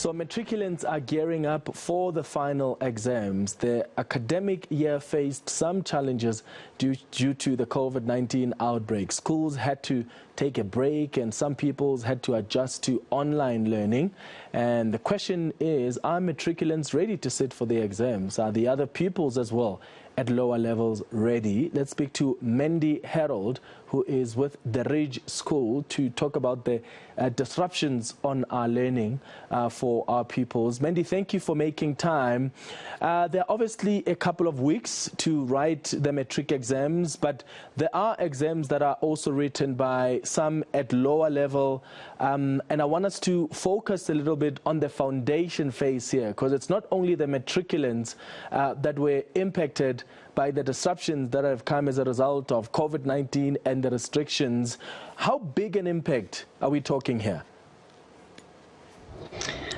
So matriculants are gearing up for the final exams. The academic year faced some challenges due to the COVID-19 outbreak. Schools had to take a break and some pupils had to adjust to online learning. And the question is, are matriculants ready to sit for the exams? Are the other pupils as well at lower levels ready? Let's speak to Mandy Herold, who is with the Ridge School, to talk about the disruptions on our learning for our pupils. Mandy, thank you for making time. There are obviously a couple of weeks to write the matric exams, but there are exams that are also written by some at lower level. And I want us to focus a little bit on the foundation phase here, because it's not only the matriculants that were impacted by the disruptions that have come as a result of COVID-19 and the restrictions. How big an impact are we talking here?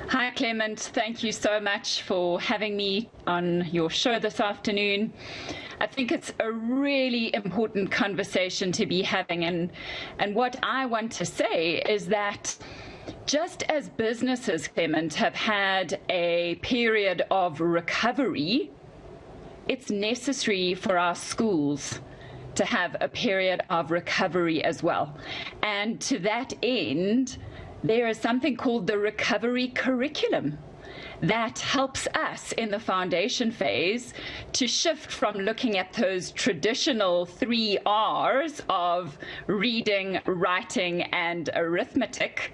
Hi, Clement. Thank you so much for having me on your show this afternoon. I think it's a really important conversation to be having. And what I want to say is that just as businesses, Clement, have had a period of recovery, it's necessary for our schools to have a period of recovery as well. And to that end, there is something called the recovery curriculum that helps us in the foundation phase to shift from looking at those traditional 3 R's of reading, writing, and arithmetic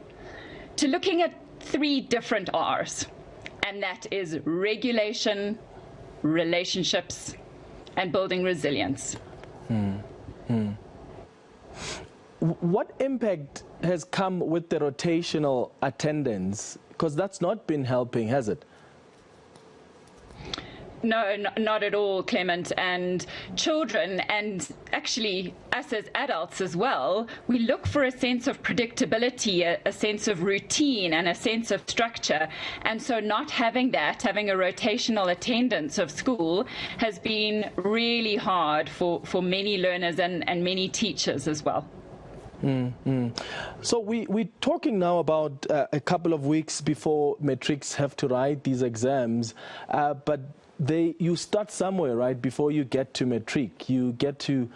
to looking at 3 different R's. And that is regulation, relationships, and building resilience. What impact has come with the rotational attendance? Because that's not been helping, has it? No, not at all, Clement. And children, and actually us as adults as well, we look for a sense of predictability, a sense of routine, and a sense of structure. And so not having that, having a rotational attendance of school, has been really hard for many learners and many teachers as well. So we're talking now about a couple of weeks before matrics have to write these exams, but you start somewhere, right, before you get to matric. You get to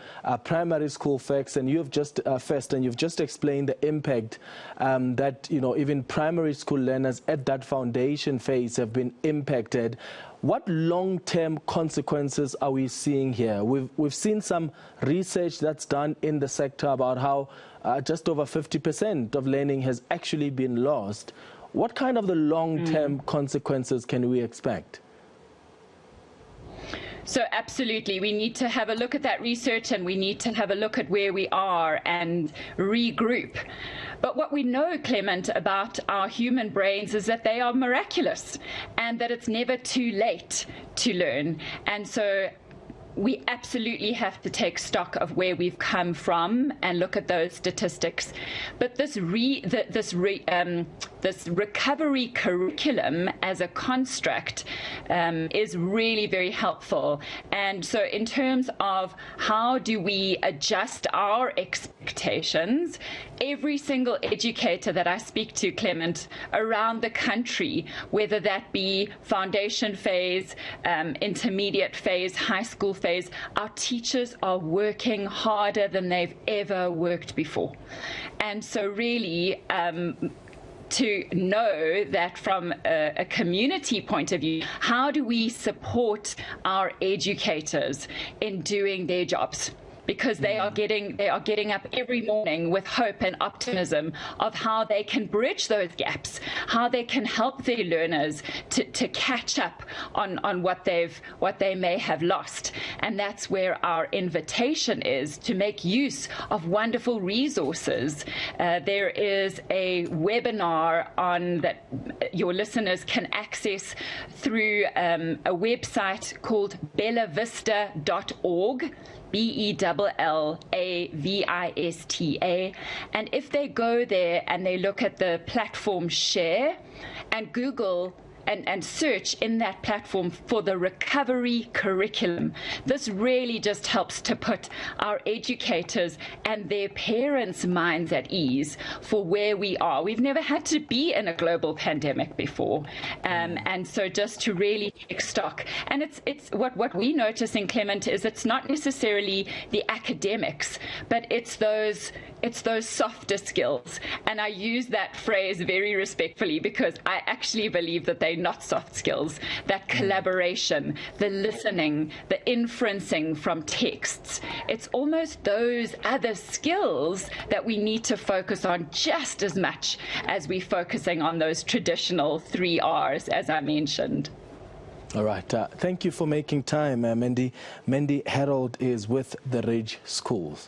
primary school first, and you've just explained the impact that, you know, even primary school learners at that foundation phase have been impacted. What long-term consequences are we seeing here? We've seen some research that's done in the sector about how just over 50% of learning has actually been lost. What kind of the long-term consequences can we expect? So absolutely, we need to have a look at that research, and we need to have a look at where we are and regroup. But what we know, Clement, about our human brains is that they are miraculous and that it's never too late to learn. And so we absolutely have to take stock of where we've come from and look at those statistics. But this recovery curriculum as a construct is really very helpful. And so in terms of how do we adjust our expectations, every single educator that I speak to, Clement, around the country, whether that be foundation phase, intermediate phase, high school phase, our teachers are working harder than they've ever worked before. And so really, to know that from a community point of view, how do we support our educators in doing their jobs? Because they are getting up every morning with hope and optimism of how they can bridge those gaps, how they can help their learners to catch up on what they may have lost. And that's where our invitation is, to make use of wonderful resources. There is a webinar on that your listeners can access through a website called bellavista.org. BELLAVISTA, and if they go there and they look at the platform share and Google and search in that platform for the recovery curriculum. This really just helps to put our educators and their parents' minds at ease for where we are. We've never had to be in a global pandemic before, and so just to really take stock. And it's what we notice in Clement is it's not necessarily the academics, but it's those softer skills. And I use that phrase very respectfully because I actually believe that they're not soft skills. That collaboration, the listening, the inferencing from texts, it's almost those other skills that we need to focus on just as much as we're focusing on those traditional 3 R's, as I mentioned. All right. Thank you for making time, Mandy. Mandy Herold is with the Ridge Schools.